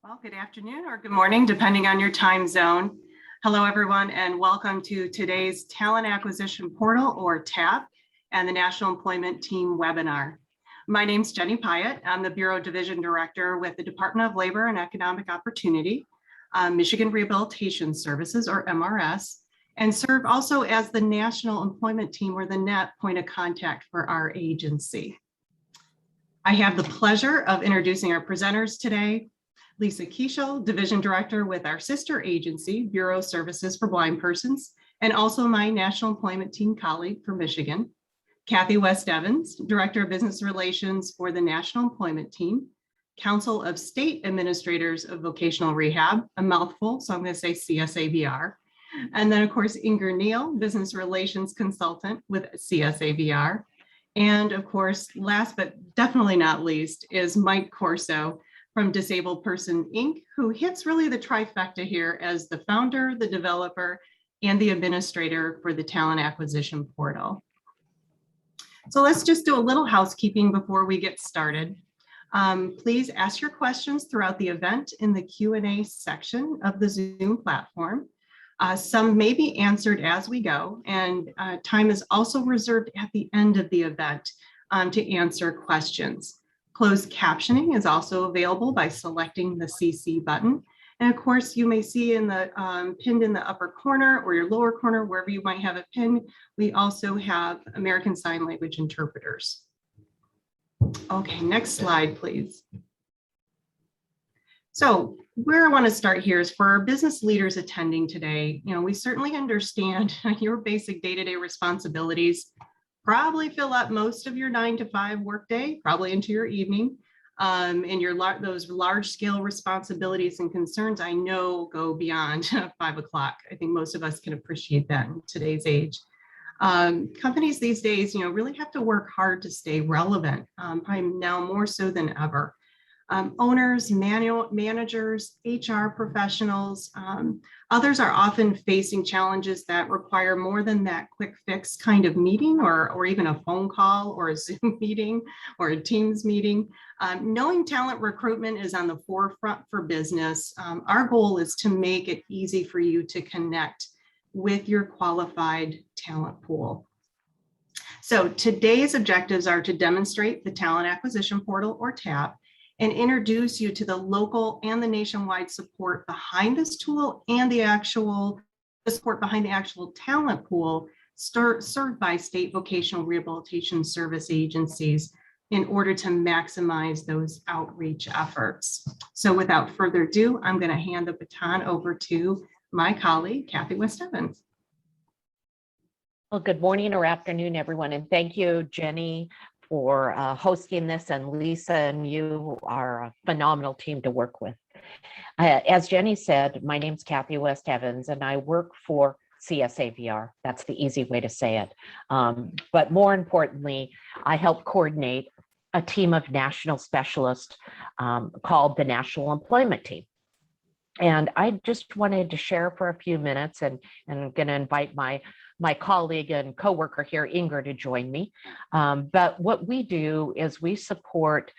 Well, good afternoon or good morning, depending on your time zone. Hello, everyone, and welcome to today's Talent Acquisition Portal, or TAP, and the National Employment Team webinar. My name's Jenny Pyatt. I'm the Bureau Division Director with the Department of Labor and Economic Opportunity, Michigan Rehabilitation Services, or MRS, and serve also as the National Employment Team, or the NET, point of contact for our agency. I have the pleasure of introducing our presenters today. Lisa Kiesel, Division Director with our sister agency, Bureau Services for Blind Persons, and also my National Employment Team colleague for Michigan. Kathy West Evans, Director of Business Relations for the National Employment Team. Council of State Administrators of Vocational Rehab, a mouthful, so I'm going to say CSAVR. And then, of course, Inger Neal, Business Relations Consultant with CSAVR. And of course, last but definitely not least, is Mike Corso from Disabled Person Inc., who hits really the trifecta here as the founder, the developer, and the administrator for the Talent Acquisition Portal. So let's just do a little housekeeping before we get started. Please ask your questions throughout the event in the Q&A section of the Zoom platform. Some may be answered as we go, and time is also reserved at the end of the event to answer questions. Closed captioning is also available by selecting the CC button. And of course, you may see in the pinned in the upper corner or your lower corner, wherever you might have it pinned, we also have American Sign Language interpreters. Okay, next slide, please. So where I want to start here is for our business leaders attending today. We certainly understand your basic day-to-day responsibilities probably fill up most of your 9 to 5 workday, probably into your evening. And those large scale responsibilities and concerns, I know, go beyond 5 o'clock. I think most of us can appreciate that in today's age. Companies these days, really have to work hard to stay relevant, probably now more so than ever. Owners, managers, HR professionals, others are often facing challenges that require more than that quick fix kind of meeting or even a phone call or a Zoom meeting or a Teams meeting. Knowing talent recruitment is on the forefront for business. Our goal is to make it easy for you to connect with your qualified talent pool. So today's objectives are to demonstrate the Talent Acquisition Portal, or TAP, and introduce you to the local and the nationwide support behind this tool and the support behind the actual talent pool served by state vocational rehabilitation service agencies in order to maximize those outreach efforts. So without further ado, I'm going to hand the baton over to my colleague, Kathy West Evans. Well, good morning or afternoon, everyone, and thank you, Jenny, for hosting this, and Lisa and you are a phenomenal team to work with. As Jenny said, my name's Kathy West Evans, and I work for CSAVR. That's the easy way to say it. But more importantly, I help coordinate a team of national specialists called the National Employment Team. And I just wanted to share for a few minutes, and I'm going to invite my colleague and coworker here, Inger, to join me. But what we do is we support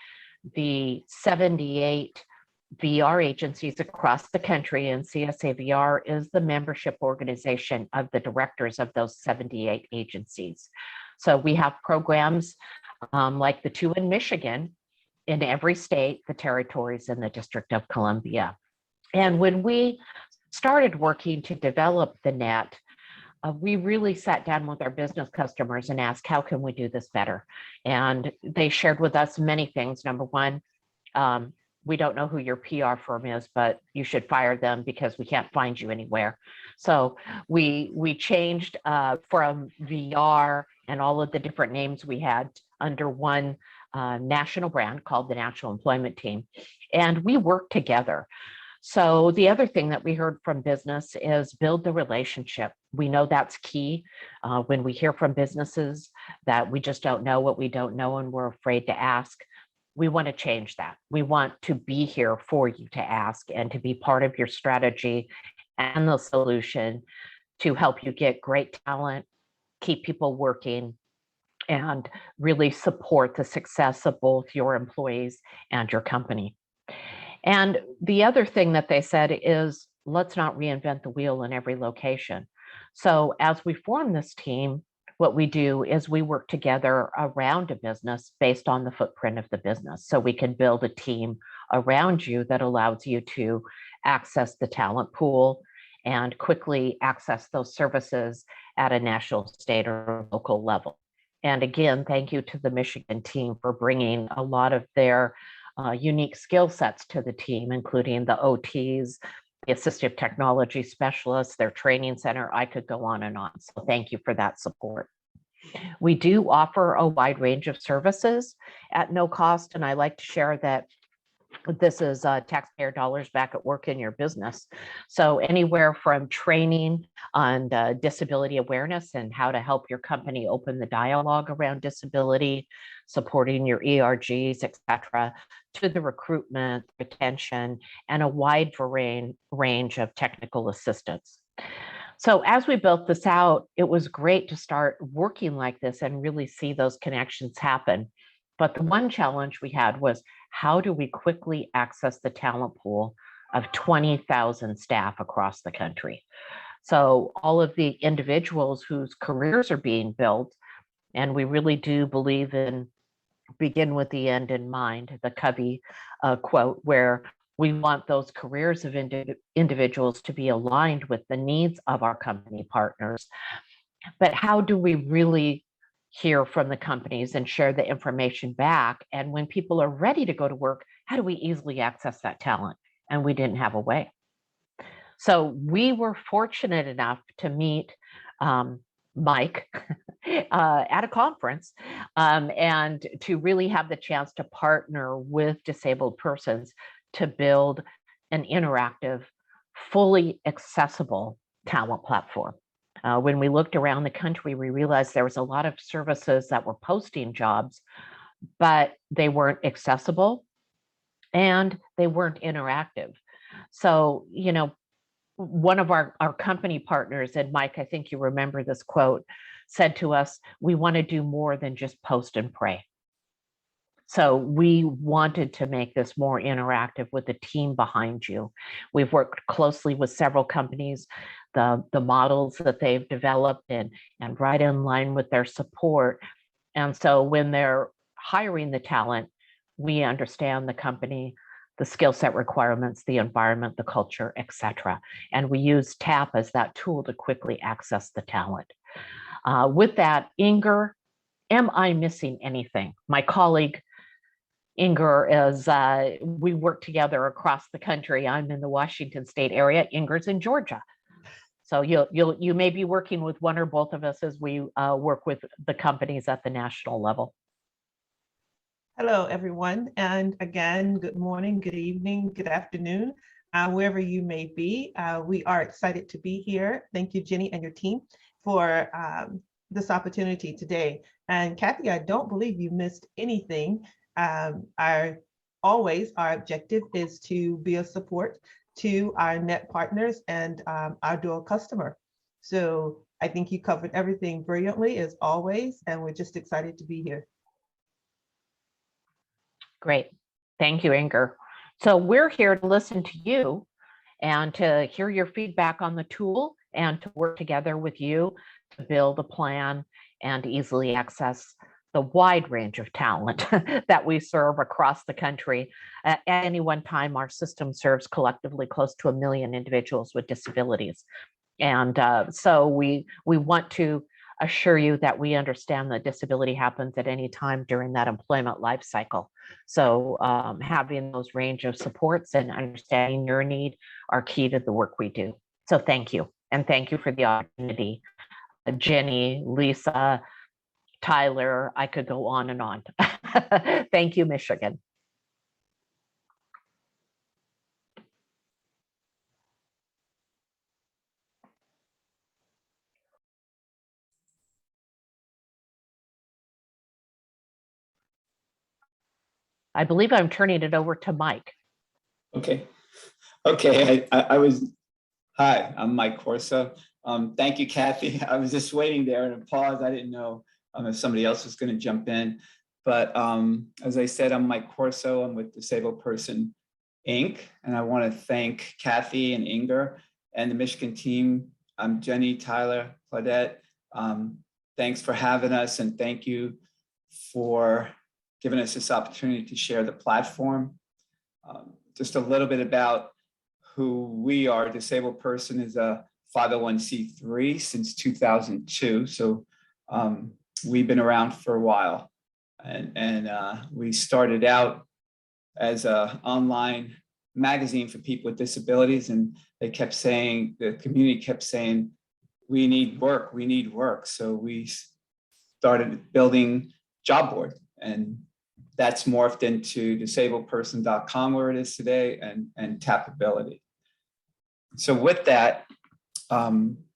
the 78 VR agencies across the country, and CSAVR is the membership organization of the directors of those 78 agencies. So we have programs like the 2 in Michigan, in every state, the territories, and the District of Columbia. And when we started working to develop the NET, we really sat down with our business customers and asked, how can we do this better? And they shared with us many things. Number one, we don't know who your PR firm is, but you should fire them because we can't find you anywhere. So we changed from VR and all of the different names we had under one national brand called the National Employment Team. And we worked together. So the other thing that we heard from business is build the relationship. We know that's key when we hear from businesses that we just don't know what we don't know and we're afraid to ask. We want to change that. We want to be here for you to ask and to be part of your strategy and the solution to help you get great talent, keep people working, and really support the success of both your employees and your company. And the other thing that they said is, let's not reinvent the wheel in every location. So as we form this team, what we do is we work together around a business based on the footprint of the business. So we can build a team around you that allows you to access the talent pool and quickly access those services at a national, state, or local level. And again, thank you to the Michigan team for bringing a lot of their unique skill sets to the team, including the OTs, the assistive technology specialists, their training center. I could go on and on. So thank you for that support. We do offer a wide range of services at no cost. And I like to share that this is taxpayer dollars back at work in your business. So anywhere from training on disability awareness and how to help your company open the dialogue around disability, supporting your ERGs, et cetera, to the recruitment, retention, and a wide range of technical assistance. So as we built this out, it was great to start working like this and really see those connections happen. But the one challenge we had was, how do we quickly access the talent pool of 20,000 staff across the country? So all of the individuals whose careers are being built, and we really do believe in begin with the end in mind, the Covey quote, where we want those careers of individuals to be aligned with the needs of our company partners. But how do we really hear from the companies and share the information back? And when people are ready to go to work, how do we easily access that talent? And we didn't have a way. So we were fortunate enough to meet Mike at a conference and to really have the chance to partner with disabled persons to build an interactive, fully accessible talent platform. When we looked around the country, we realized there was a lot of services that were posting jobs, but they weren't accessible and they weren't interactive. So, you know, one of our company partners, and Mike, I think you remember this quote, said to us, we want to do more than just post and pray. So we wanted to make this more interactive with the team behind you. We've worked closely with several companies, the models that they've developed and right in line with their support. And so when they're hiring the talent, we understand the company, the skill set requirements, the environment, the culture, et cetera. And we use TAP as that tool to quickly access the talent. With that, Inger, am I missing anything? My colleague, Inger, is we work together across the country. I'm in the Washington State area. Inger's in Georgia. So you may be working with one or both of us as we work with the companies at the national level. Hello, everyone. And again, good morning, good evening, good afternoon, wherever you may be. We are excited to be here. Thank you, Jenny and your team, for this opportunity today. And Kathy, I don't believe you missed anything. Our objective is to be a support to our net partners and our dual customer. So I think you covered everything brilliantly as always, and we're just excited to be here. Great. Thank you, Inger. So we're here to listen to you and to hear your feedback on the tool and to work together with you to build a plan and easily access the wide range of talent that we serve across the country. At any one time, our system serves collectively close to 1 million individuals with disabilities. And so we want to assure you that we understand that disability happens at any time during that employment life cycle. So having those range of supports and understanding your need are key to the work we do. So thank you. And thank you for the opportunity. Jenny, Lisa, Tyler, I could go on and on. Thank you, Michigan. I believe I'm turning it over to Mike. Okay. Hi, I'm Mike Corso. Thank you, Kathy. I was just waiting there and pause. I didn't know if somebody else was going to jump in. But as I said, I'm Mike Corso. I'm with Disabled Person Inc. And I want to thank Kathy and Inger and the Michigan team. Jenny, Tyler, Claudette. Thanks for having us, and thank you for giving us this opportunity to share the platform. Just a little bit about who we are. Disabled Person is a 501c3 since 2002. So we've been around for a while. And we started out as an online magazine for people with disabilities. And they kept saying, the community kept saying, we need work, we need work. So we started building job board, and that's morphed into disabledperson.com, where it is today, and Tapability. So with that,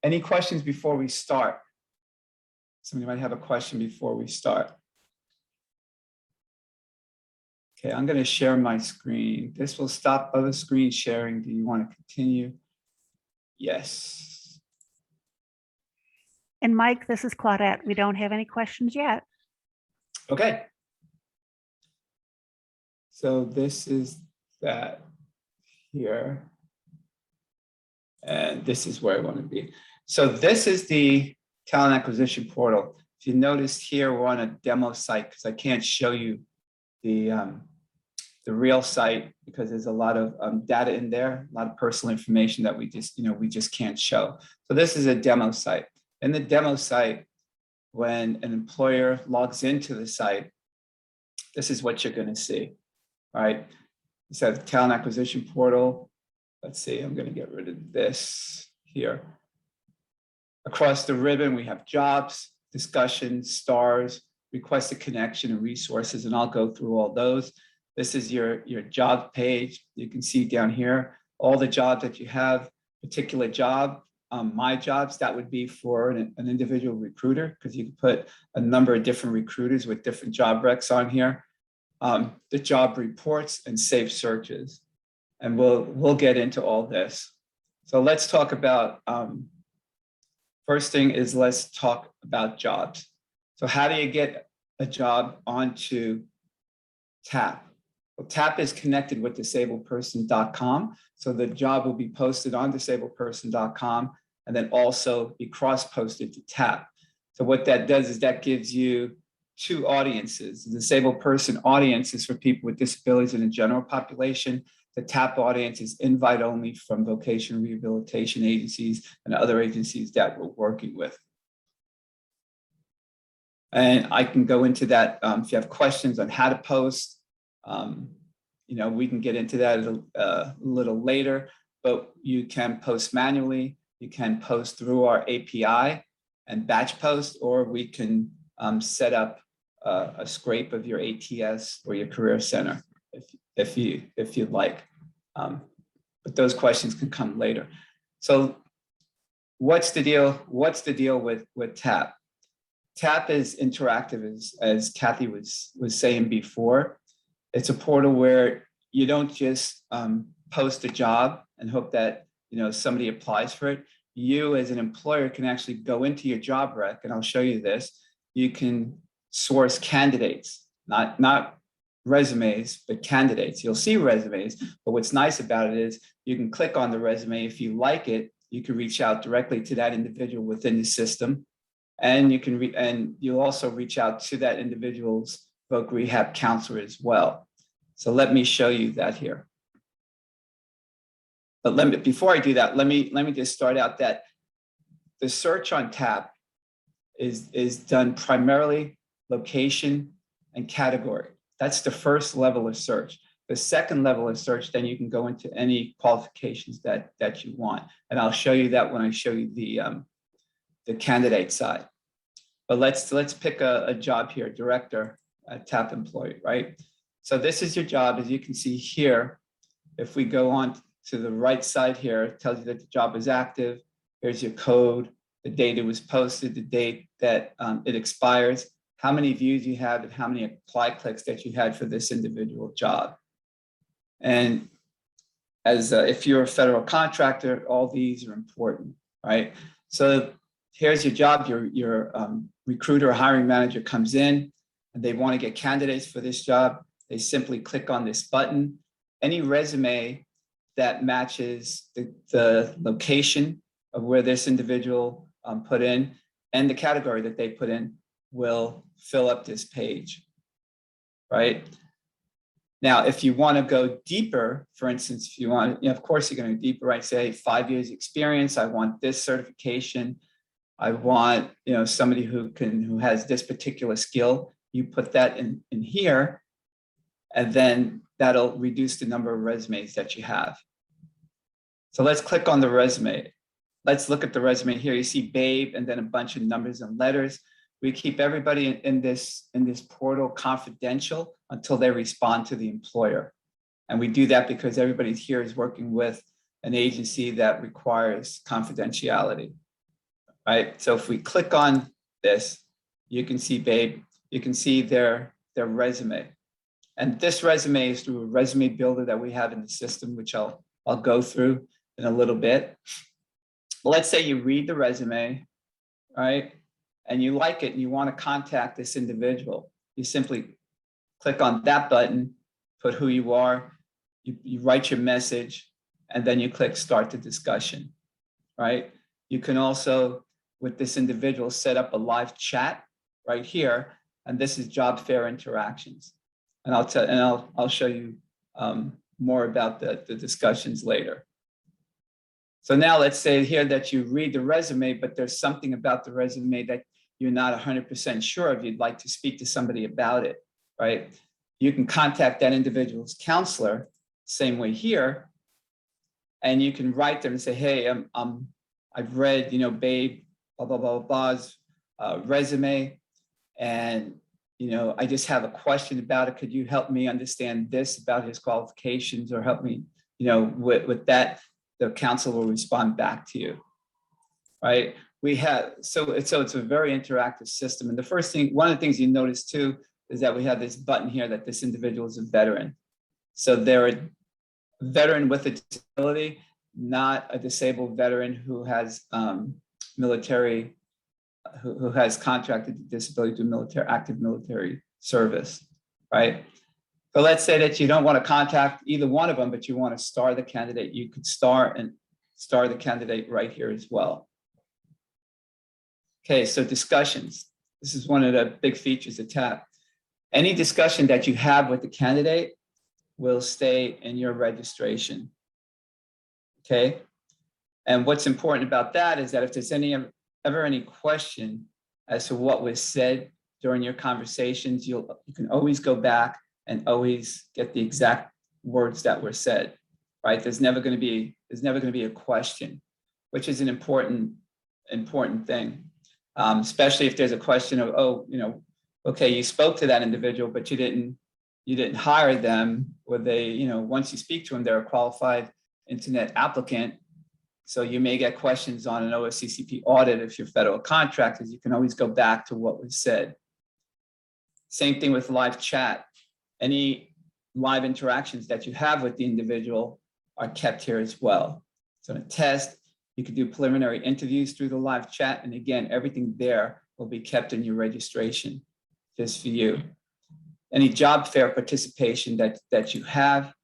any questions before we start? Somebody might have a question before we start. Okay, I'm going to share my screen. This will stop other screen sharing. Do you want to continue? Yes. And Mike, this is Claudette. We don't have any questions yet. Okay. So this is that here. And this is where I want to be. So this is the talent acquisition portal. If you notice here, we're on a demo site because I can't show you the real site because there's a lot of data in there, a lot of personal information that we just can't show. So this is a demo site. In the demo site, when an employer logs into the site, this is what you're going to see, right? So the talent acquisition portal. Let's see, I'm going to get rid of this here. Across the ribbon, we have jobs, discussions, stars, request a connection, and resources, and I'll go through all those. This is your job page. You can see down here all the jobs that you have, particular job. My jobs, that would be for an individual recruiter, because you can put a number of different recruiters with different job recs on here. The job reports and safe searches. And we'll get into all this. So let's talk about, first thing is let's talk about jobs. So how do you get a job onto TAP? Well, TAP is connected with disabledperson.com. So the job will be posted on disabledperson.com and then also be cross-posted to TAP. So what that does is that gives you two audiences. The disabled person audience is for people with disabilities in the general population. The TAP audience is invite only from vocational rehabilitation agencies and other agencies that we're working with. And I can go into that if you have questions on how to post. We can get into that a little later, but you can post manually. You can post through our API and batch post, or we can set up a scrape of your ATS or your career center if you'd like. But those questions can come later. So what's the deal? What's the deal with TAP? TAP is interactive, as Kathy was saying before. It's a portal where you don't just post a job and hope that somebody applies for it. You as an employer can actually go into your job rec, and I'll show you this. You can source candidates, not resumes, but candidates. You'll see resumes, but what's nice about it is you can click on the resume. If you like it, you can reach out directly to that individual within the system, and you'll also reach out to that individual's voc rehab counselor as well. So let me show you that here. But before I do that, let me just start out that the search on TAP is done primarily location and category. That's the first level of search. The second level of search, then you can go into any qualifications that you want. And I'll show you that when I show you the candidate side. But let's pick a job here, director, TAP employee, right? So this is your job. As you can see here, if we go on to the right side here, it tells you that the job is active. Here's your code, the date it was posted, the date that it expires, how many views you have, and how many apply clicks that you had for this individual job. And as if you're a federal contractor, all these are important, right? So here's your job. Your recruiter or hiring manager comes in and they want to get candidates for this job. They simply click on this button any resume that matches the location of where this individual put in and the category that they put in will fill up this page, right? Now, if you want to go deeper, for instance, if you want, of course, you're going to go deeper, right? Say 5 years experience. I want this certification. I want, somebody who has this particular skill. You put that in here, and then that'll reduce the number of resumes that you have. So let's click on the resume. Let's look at the resume here. You see Babe and then a bunch of numbers and letters. We keep everybody in this portal confidential until they respond to the employer. And we do that because everybody here is working with an agency that requires confidentiality, right? So if we click on this, you can see Babe, you can see their resume. And this resume is through a resume builder that we have in the system, which I'll go through in a little bit. Let's say you read the resume, right? And you like it and you want to contact this individual. You simply click on that button, put who you are, you write your message, and then you click start the discussion, right? You can also, with this individual, set up a live chat right here. And this is job fair interactions. And I'll show you more about the discussions later. So now let's say here that you read the resume, but there's something about the resume that you're not 100% sure of, you'd like to speak to somebody about it, right? You can contact that individual's counselor, same way here, and you can write them and say, hey, I've read, Babe, blah, blah, blah, blah's resume, and, I just have a question about it. Could you help me understand this about his qualifications, or help me, with that? The counsel will respond back to you, right? So it's a very interactive system. And one of the things you notice too, is that we have this button here that this individual is a veteran. So they're a veteran with a disability, not a disabled veteran who has military, who has contracted disability to active military service, right? So let's say that you don't want to contact either one of them, but you want to star the candidate. You could star the candidate right here as well. Okay, so discussions. This is one of the big features of TAP. Any discussion that you have with the candidate will stay in your registration. Okay, and what's important about that is that if there's ever any question as to what was said during your conversations, you can always go back and always get the exact words that were said, right? There's never going to be a question, which is an important thing, especially if there's a question of, okay, you spoke to that individual, but you didn't hire them, or they, once you speak to them, they're a qualified internet applicant. So you may get questions on an OSCCP audit. If you're federal contractors, you can always go back to what was said. Same thing with live chat. Any live interactions that you have with the individual are kept here as well. So in a test, you can do preliminary interviews through the live chat. And again, everything there will be kept in your registration just for you. Any job fair participation that you have,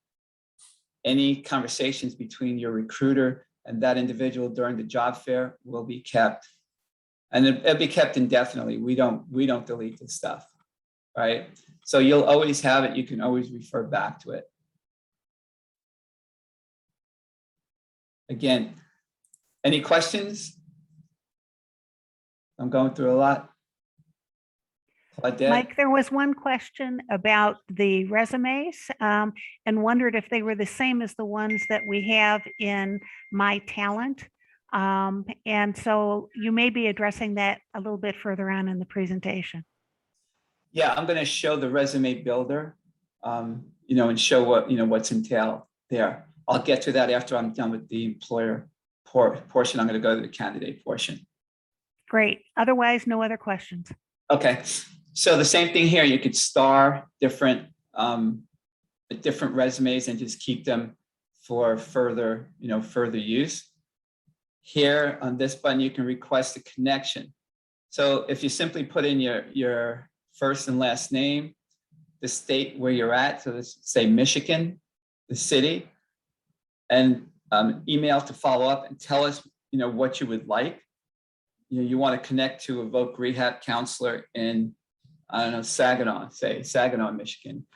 any conversations between your recruiter and that individual during the job fair will be kept. And it'll be kept indefinitely. We don't delete this stuff, right? So you'll always have it. You can always refer back to it. Again, any questions? I'm going through a lot. Claudette? Mike, there was one question about the resumes and wondered if they were the same as the ones that we have in My Talent. And so you may be addressing that a little bit further on in the presentation. Yeah, I'm going to show the resume builder, and show what's entailed there. I'll get to that after I'm done with the employer portion. I'm going to go to the candidate portion. Great. Otherwise, no other questions. Okay. So the same thing here. You could star different resumes and just keep them for further use. Here on this button, you can request a connection. So if you simply put in your first and last name, the state where you're at, so let's say Michigan, the city and email to follow up and tell us, what you would like. You want to connect to a voc rehab counselor in, I don't know, Saginaw, Michigan.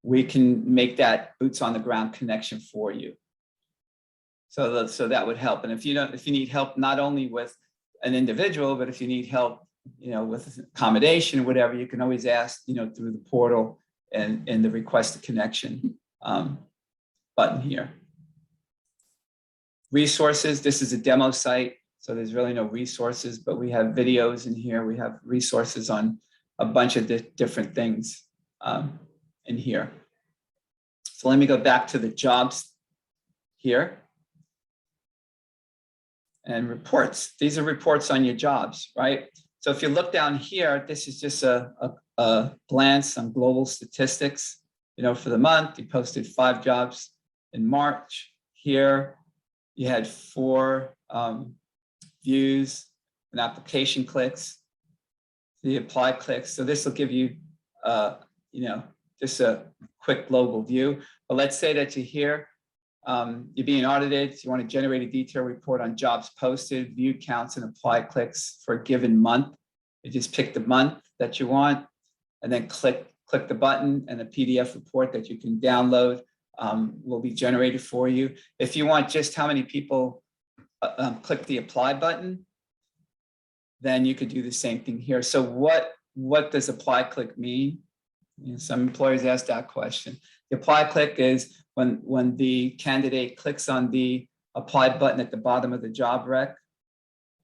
We can make that boots on the ground connection for you. So that would help. And if you need help, not only with an individual, but if you need help, with accommodation, whatever, you can always ask, through the portal and the request a connection button here. Resources, this is a demo site, so there's really no resources, but we have videos in here. We have resources on a bunch of different things in here. So let me go back to the jobs here. And reports, these are reports on your jobs, right? So if you look down here, this is just a glance on global statistics. For the month, you posted 5 jobs in March. Here, you had 4 views and application clicks, the apply clicks. So this will give you, just a quick global view. But let's say that you're here, you're being audited. You want to generate a detailed report on jobs posted, view counts, and apply clicks for a given month. You just pick the month that you want, and then click the button, and a PDF report that you can download will be generated for you. If you want just how many people click the apply button, then you could do the same thing here. So what does apply click mean? Some employers ask that question. The apply click is when the candidate clicks on the apply button at the bottom of the job rec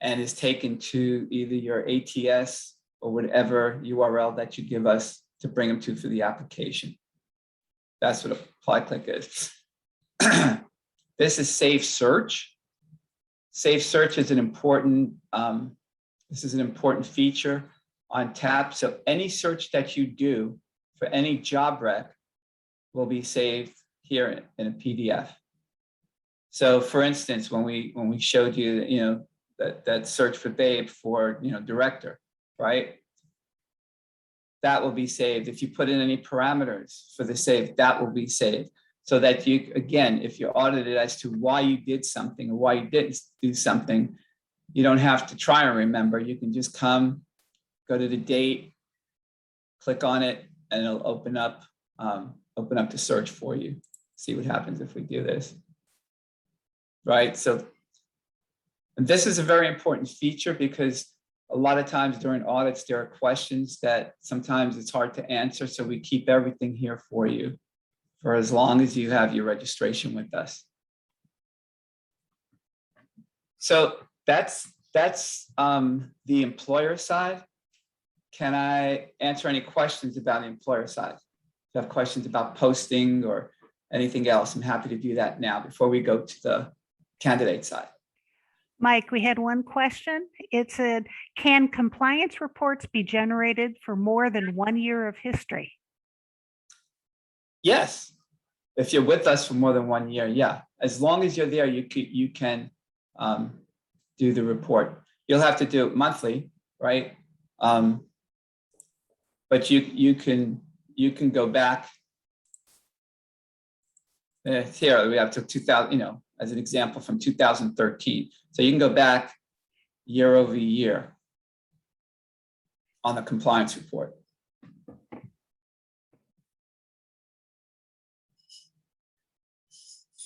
and is taken to either your ATS or whatever URL that you give us to bring them to for the application. That's what apply click is. This is safe search. Safe search is an important, this is an important feature on TAP. So any search that you do for any job rec will be saved here in a PDF. So for instance, when we showed you, that search for Babe for, director, right? That will be saved. If you put in any parameters for the save, that will be saved. So that you, again, if you're audited as to why you did something or why you didn't do something, you don't have to try and remember. You can just come, go to the date, click on it, and it'll open up the search for you. See what happens if we do this. Right, so and this is a very important feature because a lot of times during audits, there are questions that sometimes it's hard to answer. So we keep everything here for you for as long as you have your registration with us. So that's the employer side. Can I answer any questions about the employer side? If you have questions about posting or anything else, I'm happy to do that now before we go to the candidate side. Mike, we had one question. It said, can compliance reports be generated for more than 1 year of history? Yes, if you're with us for more than 1 year, yeah. As long as you're there, you can do the report. You'll have to do it monthly, right? But you can go back. Here we have to 2000, as an example from 2013. So you can go back year over year on the compliance report.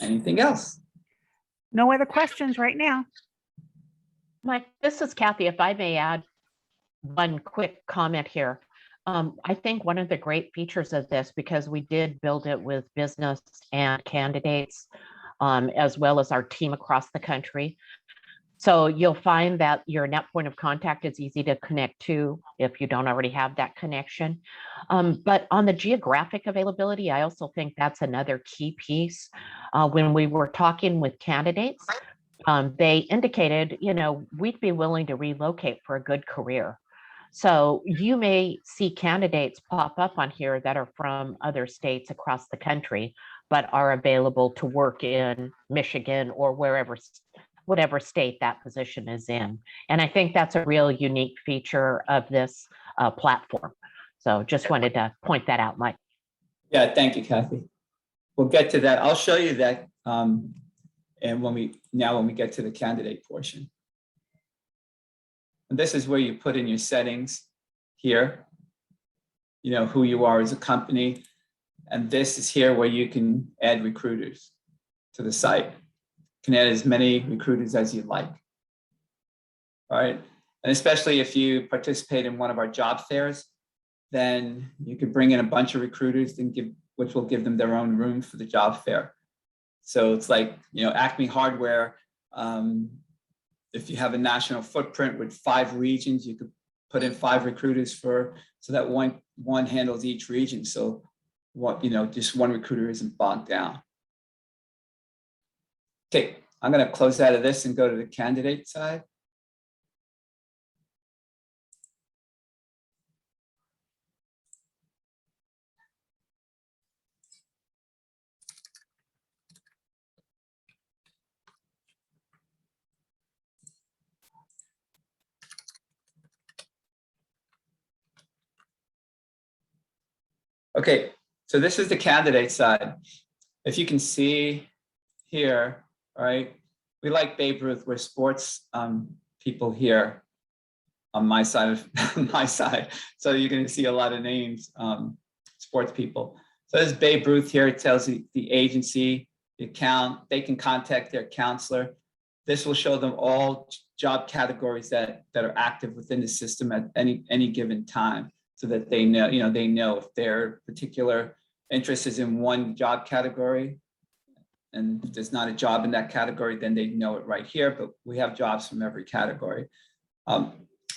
Anything else? No other questions right now. Mike, this is Kathy. If I may add one quick comment here. I think one of the great features of this, because we did build it with business and candidates, as well as our team across the country. So you'll find that your net point of contact is easy to connect to if you don't already have that connection. But on the geographic availability, I also think that's another key piece. When we were talking with candidates, they indicated, we'd be willing to relocate for a good career. So you may see candidates pop up on here that are from other states across the country, but are available to work in Michigan or whatever state that position is in. And I think that's a real unique feature of this platform. So just wanted to point that out, Mike. Yeah, thank you, Kathy. we'll get to that. I'll show you that. And when we get to the candidate portion. And this is where you put in your settings here, you know, who you are as a company. And this is here where you can add recruiters to the site. You can add as many recruiters as you'd like. All right. And especially if you participate in one of our job fairs, then you could bring in a bunch of recruiters and which will give them their own room for the job fair. So it's like, you know, Acme Hardware, if you have a national footprint with 5 regions, you could put in 5 recruiters so that one handles each region. So what, you know, just one recruiter isn't bogged down. Okay, I'm going to close out of this and go to the candidate side. Okay, so this is the candidate side. If you can see here, all right, we like Babe Ruth. We're sports people here on my side So you're going to see a lot of names, sports people. So there's Babe Ruth here. It tells you the agency, the account. They can contact their counselor. This will show them all job categories that are active within the system at any given time, so that they know, you know, they know if their particular interest is in one job category, and if there's not a job in that category, then they know it right here. But we have jobs from every category.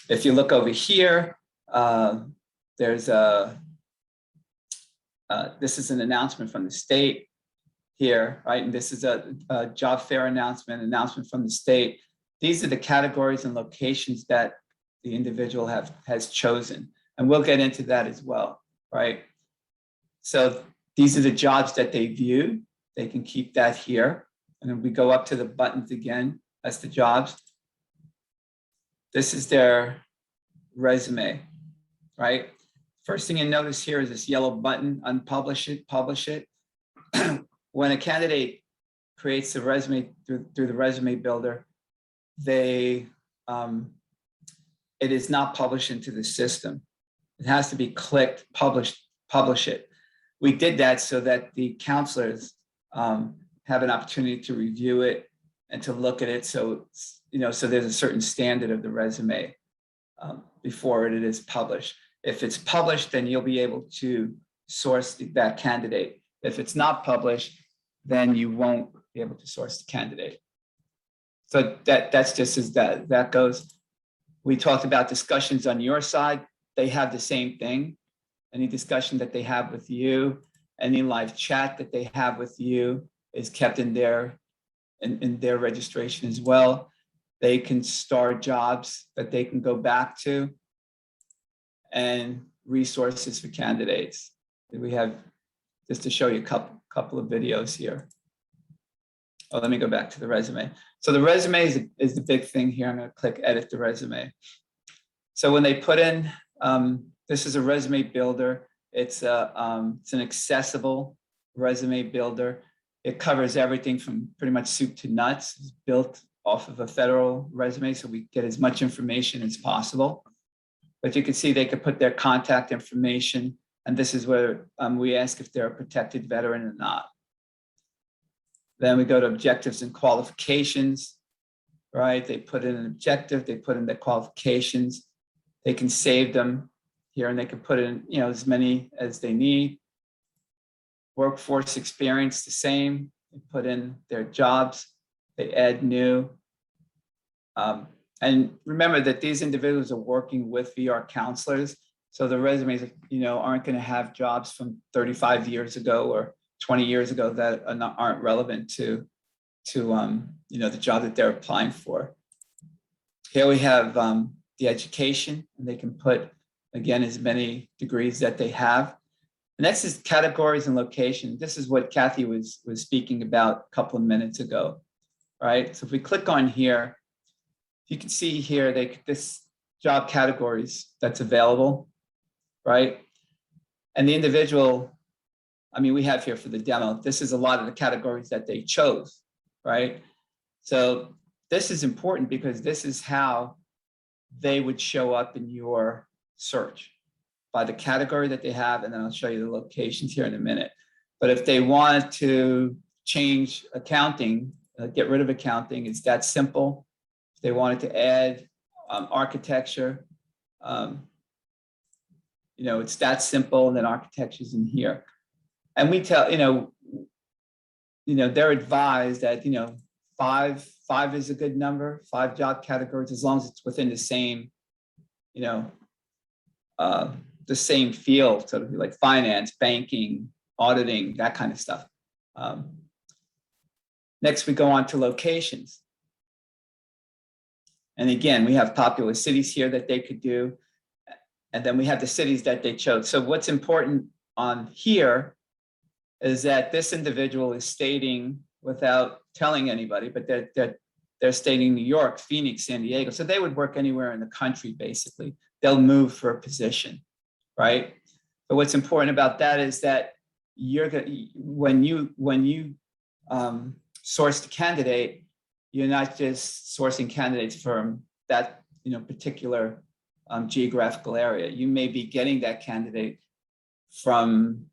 If you look over here, there's this is an announcement from the state here, right? And this is a job fair announcement from the state. These are the categories and locations that the individual has chosen. And we'll get into that as well, right? So these are the jobs that they view. They can keep that here. And then we go up to the buttons again. That's the jobs. This is their resume, right? First thing you notice here is this yellow button, unpublish it, publish it. When a candidate creates a resume through the resume builder, it is not published into the system. It has to be clicked, publish it. We did that so that the counselors have an opportunity to review it and to look at it. So, you know, so there's a certain standard of the resume before it is published. If it's published, then you'll be able to source that candidate. If it's not published, then you won't be able to source the candidate. So that's just as that goes. We talked about discussions on your side. They have the same thing. Any discussion that they have with you, any live chat that they have with you is kept in their registration as well. They can start jobs that they can go back to, and resources for candidates. We have, just to show you a couple of videos here. Oh, let me go back to the resume. So the resume is the big thing here. I'm going to click edit the resume. So when they put in, this is a resume builder. It's an accessible resume builder. It covers everything from pretty much soup to nuts. It's built off of a federal resume, so we get as much information as possible. But you can see they could put their contact information, and this is where we ask if they're a protected veteran or not. Then we go to objectives and qualifications, right? They put in an objective, they put in their qualifications. They can save them here, and they can put in, you know, as many as they need. Workforce experience, the same. They put in their jobs, they add new. And remember that these individuals are working with VR counselors. So the resumes, you know, aren't going to have jobs from 35 years ago or 20 years ago that aren't relevant to you know, the job that they're applying for. Here we have the education, and they can put, again, as many degrees that they have. The next is categories and location. This is what Kathy was speaking about a couple of minutes ago, right? So if we click on here, you can see here this job categories that's available, right? And the individual I mean, we have here for the demo, this is a lot of the categories that they chose, right? So this is important because this is how they would show up in your search by the category that they have, and then I'll show you the locations here in a minute. But if they wanted to change accounting, get rid of accounting, it's that simple. If they wanted to add architecture, it's that simple, and then architecture's in here. And we tell, they're advised that, five is a good number, 5 job categories, as long as it's within the same, the same field, so like finance, banking, auditing, that kind of stuff. Next, we go on to locations. And again, we have popular cities here that they could do. And then we have the cities that they chose. So what's important on here is that this individual is stating, without telling anybody, but they're stating New York, Phoenix, San Diego. So they would work anywhere in the country, basically. They'll move for a position, right? But what's important about that is that when you source the candidate, you're not just sourcing candidates from that particular geographical area. You may be getting that candidate from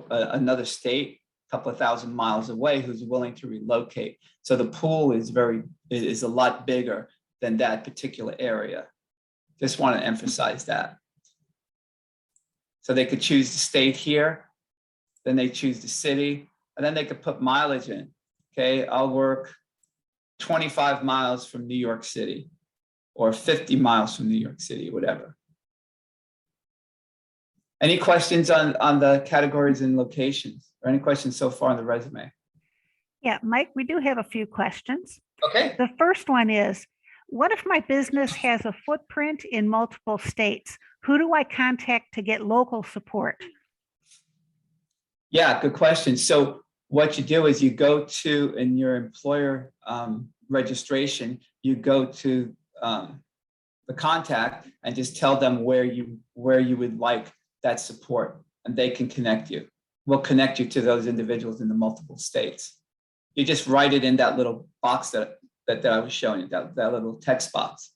another state, a couple of thousand miles away, who's willing to relocate. So the pool is a lot bigger than that particular area. Just want to emphasize that. So they could choose the state here, then they choose the city, and then they could put mileage in. Okay, I'll work 25 miles from New York City, or 50 miles from New York City, whatever. Any questions on the categories and locations, or any questions so far on the resume? Yeah, Mike, we do have a few questions. Okay. The first one is, what if my business has a footprint in multiple states? Who do I contact to get local support? Yeah, good question. So what you do is you go to, in your employer registration, you go to the contact and just tell them where you would like that support, and they can connect you. We'll connect you to those individuals in the multiple states. You just write it in that little box that I was showing you, that little text box,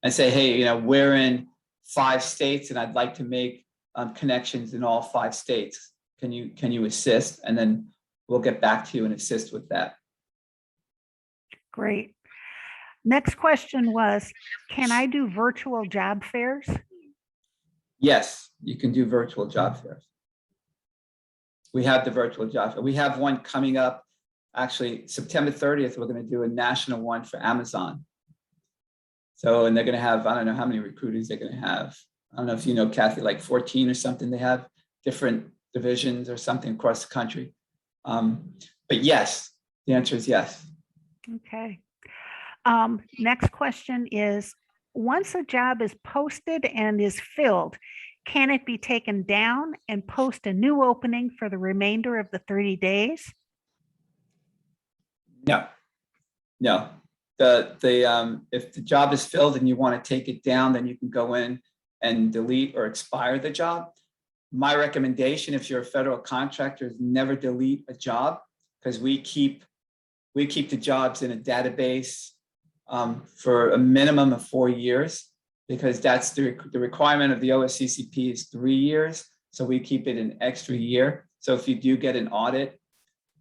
and say, hey, we're in 5 states and I'd like to make connections in all 5 states. Can you assist? And then we'll get back to you and assist with that. Great. Next question was, can I do virtual job fairs? Yes, you can do virtual job fairs. We have the virtual job fair. We have one coming up, actually September 30th, we're going to do a national one for Amazon. So, and they're going to have, I don't know how many recruiters they're going to have. I don't know if you know, Kathy, like 14 or something. They have different divisions or something across the country. But yes, the answer is yes. Okay. Next question is, once a job is posted and is filled, can it be taken down and post a new opening for the remainder of the 30 days? No. If the job is filled and you want to take it down, then you can go in and delete or expire the job. My recommendation, if you're a federal contractor, is never delete a job, because we keep the jobs in a database for a minimum of 4 years, because that's the requirement of the OSCCP is 3 years. So we keep it an extra year. So if you do get an audit,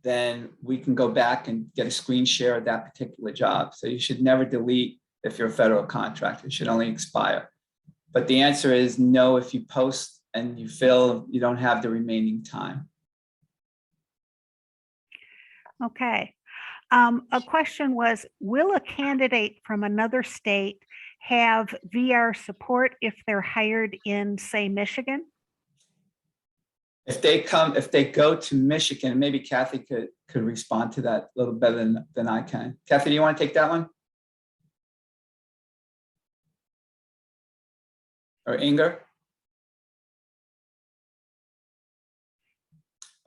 then we can go back and get a screen share of that particular job. So you should never delete if you're a federal contractor. It should only expire. But the answer is no. If you post and you fill, you don't have the remaining time. Okay. A question was, will a candidate from another state have VR support if they're hired in, say, Michigan? If they go to Michigan, and maybe Kathy could respond to that a little better than I can. Kathy, do you want to take that one? Or Inger?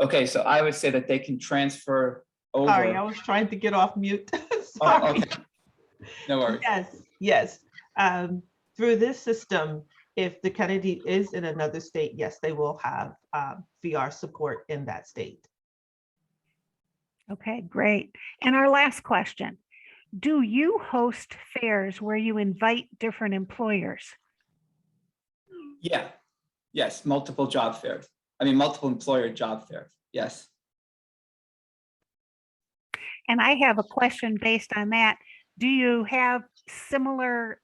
Okay, so I would say that they can transfer over. Sorry, I was trying to get off mute. Oh, Sorry. okay. No worries. Yes. Through this system, If the candidate is in another state, yes, they will have VR support in that state. Okay, great. And our last question, do you host fairs where you invite different employers? Yeah, yes, multiple job fairs. I mean, multiple employer job fairs, yes. And I have a question based on that. Do you have similar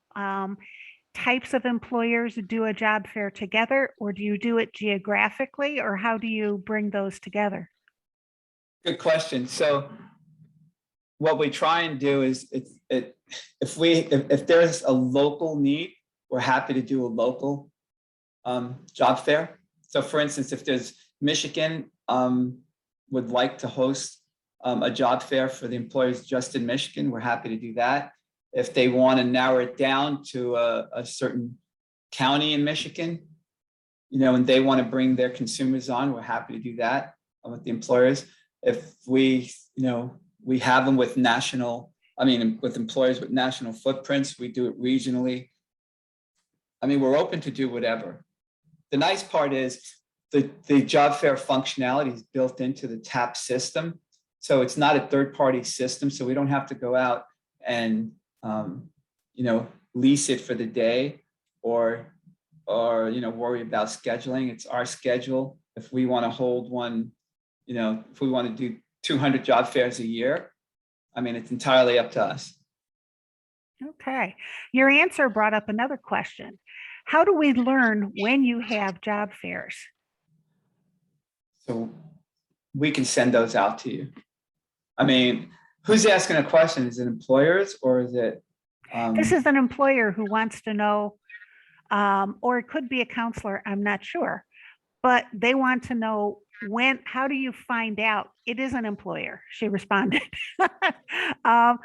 types of employers do a job fair together, or do you do it geographically, or how do you bring those together? Good question. So what we try and do is if there's a local need, we're happy to do a local job fair. So for instance, if there's Michigan would like to host a job fair for the employers just in Michigan, we're happy to do that. If they want to narrow it down to a certain county in Michigan, and they want to bring their consumers on, we're happy to do that with the employers. If we have them with with employers with national footprints, we do it regionally. I mean, we're open to do whatever. The nice part is the job fair functionality is built into the TAP system. So it's not a third-party system. So we don't have to go out and, lease it for the day or worry about scheduling. It's our schedule. If we want to hold one, if we want to do 200 job fairs a year, I mean, it's entirely up to us. Okay. Your answer brought up another question. How do we learn when you have job fairs? So we can send those out to you. I mean, who's asking a question? Is it employers or is it? This is an employer who wants to know, or it could be a counselor, I'm not sure, but they want to know how do you find out? It is an employer, she responded. How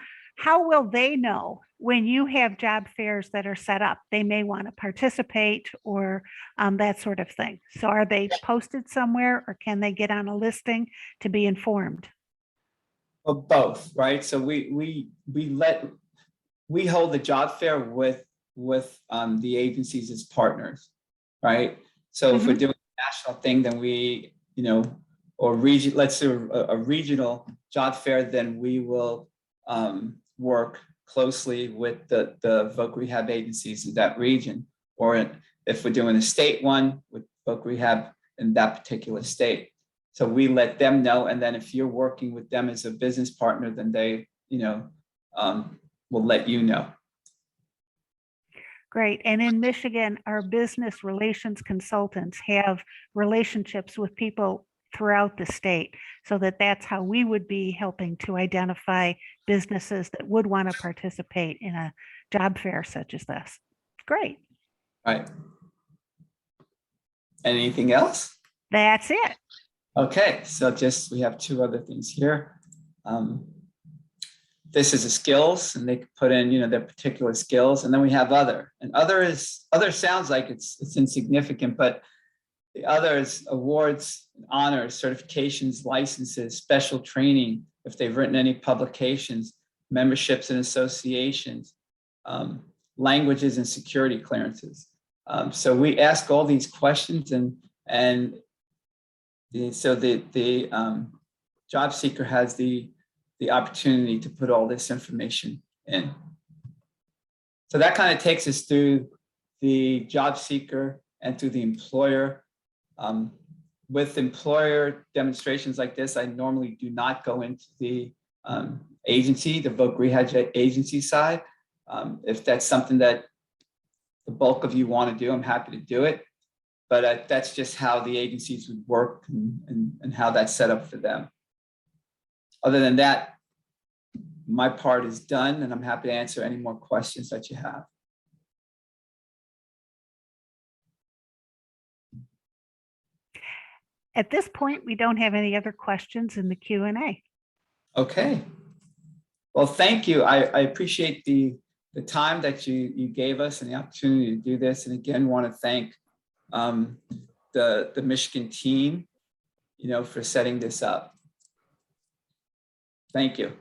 will they know when you have job fairs that are set up? They may want to participate or that sort of thing. So are they posted somewhere or can they get on a listing to be informed? Well, both, right? So we hold the job fair with the agencies as partners, right? So if we're doing a national thing, then we, or region, let's do a regional job fair, then we will work closely with the voc rehab agencies in that region. Or if we're doing a state one with voc rehab in that particular state. So we let them know. And then if you're working with them as a business partner, then they, will let you know. Great. And in Michigan, our business relations consultants have relationships with people throughout the state, so that's how we would be helping to identify businesses that would want to participate in a job fair such as this. Great. Right. Anything else? That's it. Okay, so we have two other things here. This is the skills, and they can put in, their particular skills, and then we have other. And other sounds like it's insignificant, but the others, awards, honors, certifications, licenses, special training, if they've written any publications, memberships and associations, languages and security clearances. So we ask all these questions, so the job seeker has the opportunity to put all this information in. So that kind of takes us through the job seeker and through the employer. With employer demonstrations like this, I normally do not go into the agency, the voc rehab agency side. If that's something that the bulk of you want to do, I'm happy to do it. But that's just how the agencies would work and how that's set up for them. Other than that, my part is done, and I'm happy to answer any more questions that you have. At this point, we don't have any other questions in the Q&A. Okay. Well, thank you. I appreciate the time that you gave us and the opportunity to do this. And again, want to thank the Michigan team, for setting this up. Thank you.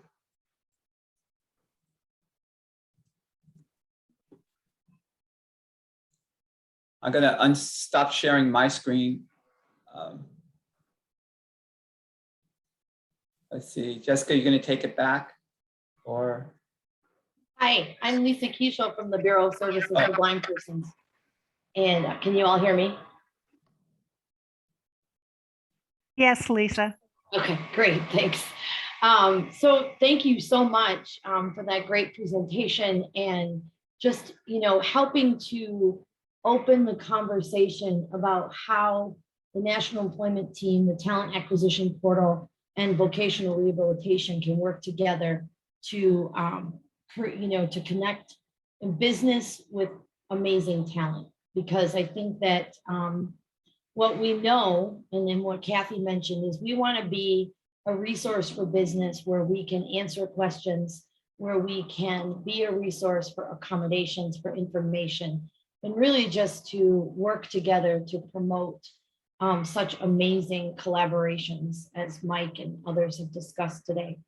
I'm going to stop sharing my screen. Let's see, Jessica, you're going to take it back, or? Hi, I'm Lisa Keishel from the Bureau of Services for Blind Persons. And can you all hear me? Yes, Lisa. Okay, great, thanks. So thank you so much for that great presentation and just, helping to open the conversation about how the National Employment Team, the Talent Acquisition Portal, and vocational rehabilitation can work together to, to connect in business with amazing talent. Because I think that what we know, and then what Kathy mentioned, is we want to be a resource for business where we can answer questions, where we can be a resource for accommodations, for information, and really just to work together to promote such amazing collaborations as Mike and others have discussed today.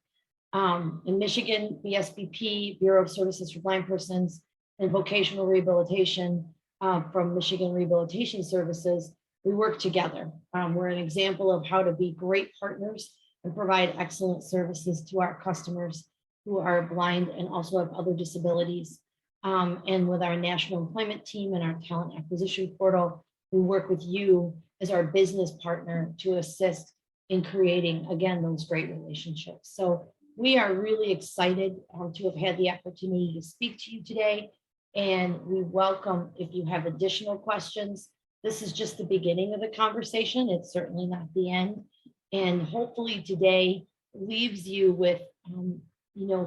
In Michigan, the SBP, Bureau of Services for Blind Persons, and Vocational Rehabilitation from Michigan Rehabilitation Services, we work together. We're an example of how to be great partners and provide excellent services to our customers who are blind and also have other disabilities. And with our National Employment Team and our Talent Acquisition Portal, we work with you as our business partner to assist in creating, again, those great relationships. So we are really excited to have had the opportunity to speak to you today. And we welcome if you have additional questions. This is just the beginning of the conversation. It's certainly not the end. And hopefully today leaves you with,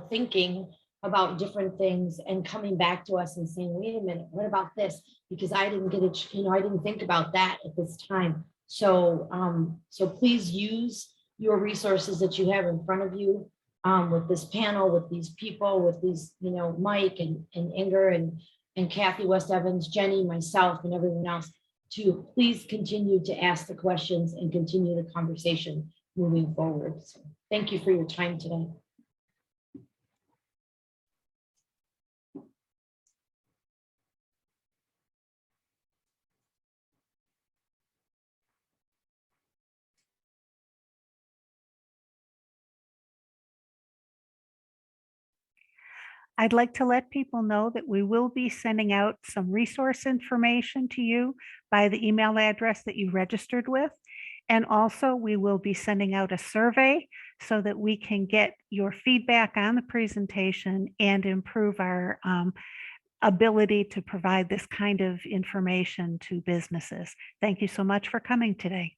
thinking about different things and coming back to us and saying, wait a minute, what about this? Because I didn't get it, I didn't think about that at this time. So, so please use your resources that you have in front of you with this panel, with these people, with these, Mike and Inger and Kathy West Evans, Jenny, myself, and everyone else, to please continue to ask the questions and continue the conversation moving forward. So thank you for your time today. I'd like to let people know that we will be sending out some resource information to you by the email address that you registered with. And also we will be sending out a survey so that we can get your feedback on the presentation and improve our ability to provide this kind of information to businesses. Thank you so much for coming today.